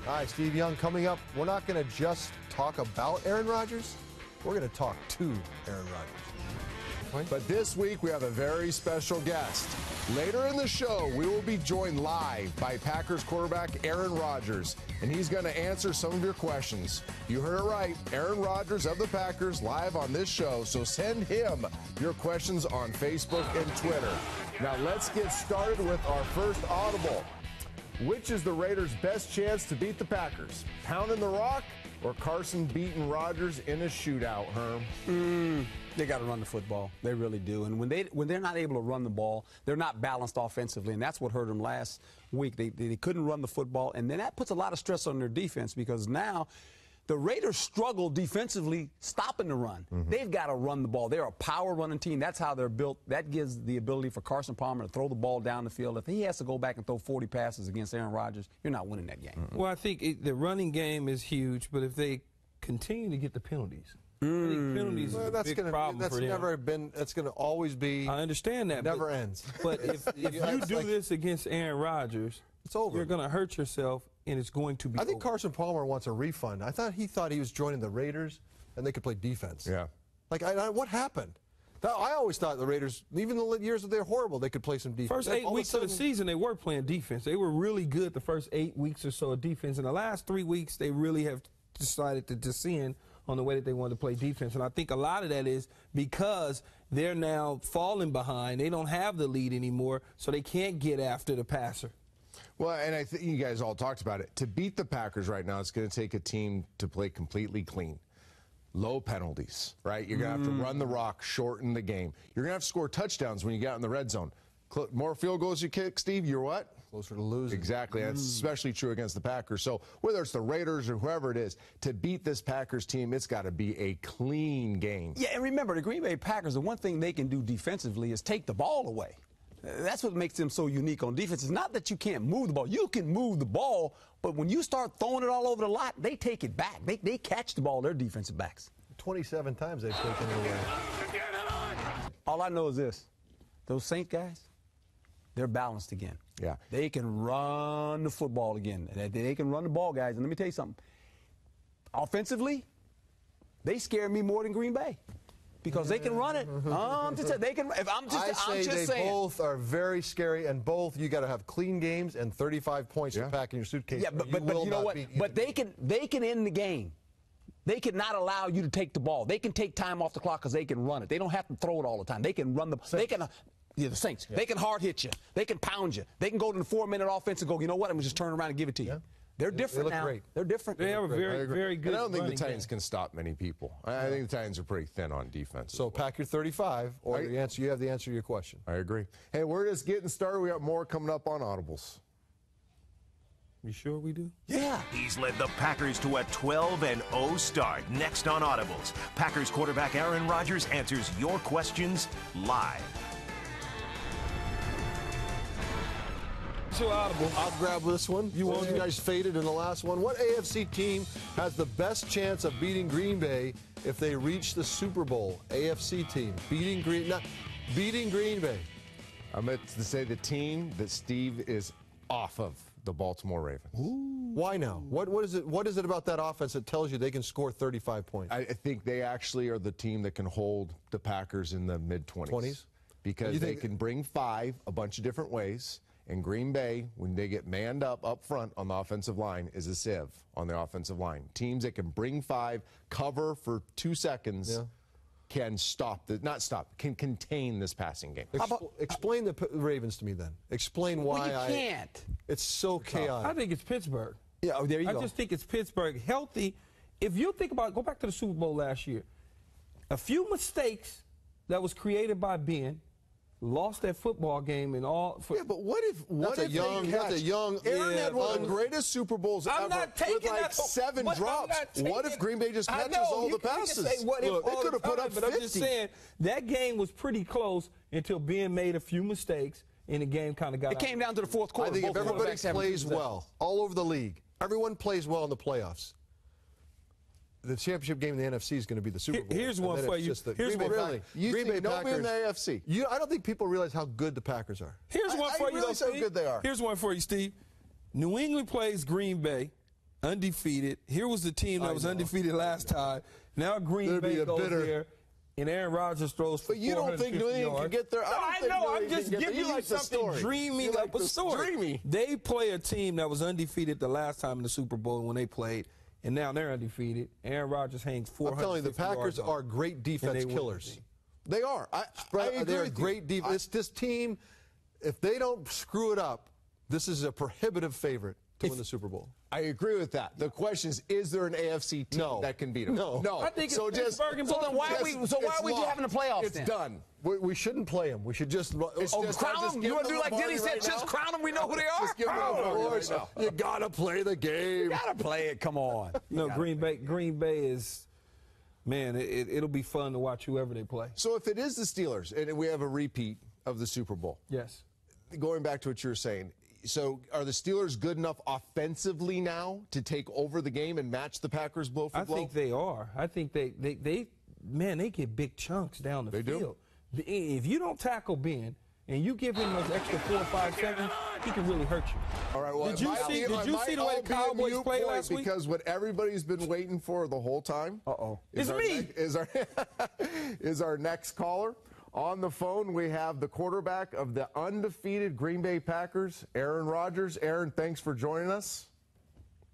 All right, Steve Young coming up. We're not going to just talk about Aaron Rodgers. We're going to talk to Aaron Rodgers. But this week we have a very special guest. Later in the show, we will be joined live by Packers quarterback Aaron Rodgers, and he's going to answer some of your questions. You heard it right, Aaron Rodgers of the Packers live on this show, so send him your questions on Facebook and Twitter. Now let's get started with our first Audible. Which is the Raiders' best chance to beat the Packers? Pounding the rock or Carson beating Rodgers in a shootout, Herm? They got to run the football. They really do. And when they're not able to run the ball, they're not balanced offensively, and that's what hurt them last week. They couldn't run the football, and then that puts a lot of stress on their defense because now the Raiders struggle defensively stopping the run. They've got to run the ball. They're a power running team. That's how they're built. That gives the ability for Carson Palmer to throw the ball down the field. If he has to go back and throw 40 passes against Aaron Rodgers, you're not winning that game. Well, I think the running game is huge, but if they continue to get the penalties, I think penalties is a big problem for them. That's going to always be. I understand that. Never ends. But if you do this against Aaron Rodgers, it's over. You're going to hurt yourself, and it's going to be I think over. Carson Palmer wants a refund. I thought he was joining the Raiders, and they could play defense. Yeah. Like, what happened? I always thought the Raiders, even the years that they're horrible, they could play some defense. First 8 weeks of the season, they were playing defense. They were really good the first 8 weeks or so of defense. In the last 3 weeks, they really have decided to descend on the way that they want to play defense. And I think a lot of that is because they're now falling behind. They don't have the lead anymore, so they can't get after the passer. Well, and I think you guys all talked about it. To beat the Packers right now, it's going to take a team to play completely clean. Low penalties, right? You're going to have to run the rock, shorten the game. You're going to have to score touchdowns when you get out in the red zone. More field goals you kick, Steve, you're what? Closer to losing. Exactly. That's especially true against the Packers. So whether it's the Raiders or whoever it is, to beat this Packers team, it's got to be a clean game. Yeah, and remember, the Green Bay Packers, the one thing they can do defensively is take the ball away. That's what makes them so unique on defense. It's not that you can't move the ball. You can move the ball, but when you start throwing it all over the lot, they take it back. They catch the ball, their defensive backs. 27 times they've taken it away. All I know is this. Those Saints guys, they're balanced again. Yeah. They can run the football again. They can run the ball, guys. And let me tell you something. Offensively, they scare me more than Green Bay. Because they can run it. I'm just saying. Both are very scary, and both you got to have clean games and 35 points to pack in your suitcase. Yeah, but you know what? But they can end the game. They can not allow you to take the ball. They can take time off the clock because they can run it. They don't have to throw it all the time. They can run the. They can. Yeah, the Saints. Yeah. They can hard hit you. They can pound you. They can go to the 4-minute offense and go, you know what? I'm just turn around and give it to you. Yeah. They're different now. Great. They're different. They have a very good. And I don't think the Titans can stop many people. I think the Titans are pretty thin on defense. So pack your 35, or you have the answer to your question. I agree. Hey, we're just getting started. We got more coming up on Audibles. You sure we do? Yeah. He's led the Packers to a 12-0 start. Next on Audibles, Packers quarterback Aaron Rodgers answers your questions live. So Audible. I'll grab this one. You guys faded in the last one. What AFC team has the best chance of beating Green Bay if they reach the Super Bowl? AFC team beating Green Bay. I'm going to say the team that Steve is off of, the Baltimore Ravens. Ooh. Why now? What is it about that offense that tells you they can score 35 points? I think they actually are the team that can hold the Packers in the mid-20s. 20s? Because they can bring 5 a bunch of different ways. And Green Bay, when they get manned up front on the offensive line, is a sieve on the offensive line. Teams that can bring 5, cover for 2 seconds, can can contain this passing game. Explain the Ravens to me then. Explain why you can't. It's so chaotic. I think it's Pittsburgh. Yeah, there you go. I just think it's Pittsburgh. Healthy. If you think about it, go back to the Super Bowl last year. A few mistakes that was created by Ben. Lost that football game and all. But what if that's a young Aaron had one of the greatest Super Bowls ever with like 7 drops. What if Green Bay just catches all the passes? Look, they could have put up 50. I'm just saying that game was pretty close until Ben made a few mistakes and the game kind of got. It came down to the fourth quarter. I think if everybody plays well all over the league, everyone plays well in the playoffs. The championship game in the NFC is going to be the Super Bowl. Here's one for you. Here's one. Really? Green Bay Packers in the AFC. I don't think people realize how good the Packers are. Here's one for you, Steve. How good they are. Here's one for you, Steve. New England plays Green Bay undefeated. Here was the team that was undefeated last time. Now Green Bay goes there, and Aaron Rodgers throws for 450 yards. But you don't think New England can get there? No, I know. I'm just giving you something dreaming up a story. Dreamy. They play a team that was undefeated the last time in the Super Bowl when they played, and now they're undefeated. Aaron Rodgers hangs 450 yards. I'm telling you, the Packers are great defense killers. They are. I agree they're with great defense. This team, if they don't screw it up, this is a prohibitive favorite to win the Super Bowl. I agree with that. The question is there an AFC team that can beat them? No. I think so it's just Pittsburgh and So then why are we locked. having the playoffs It's then? done. We shouldn't play them. We should just Crown them? You want to do like Diddy said, just crown them, we know who they are? Just give them Of the course, right now. you gotta play the game. You gotta play it, come on. No, Green Bay is, man, it'll be fun to watch whoever they play. So if it is the Steelers and we have a repeat of the Super Bowl, Yes. going back to what you were saying, so are the Steelers good enough offensively now to take over the game and match the Packers blow for blow? I think they are. I think they get big chunks down the field. If you don't tackle Ben and you give him those extra 4 or 5 seconds, he can really hurt you. All right. Well, Did you see the way the Cowboys played last week? Because what everybody's been waiting for the whole time. It's me. Is our next caller. On the phone, we have the quarterback of the undefeated Green Bay Packers, Aaron Rodgers. Aaron, thanks for joining us.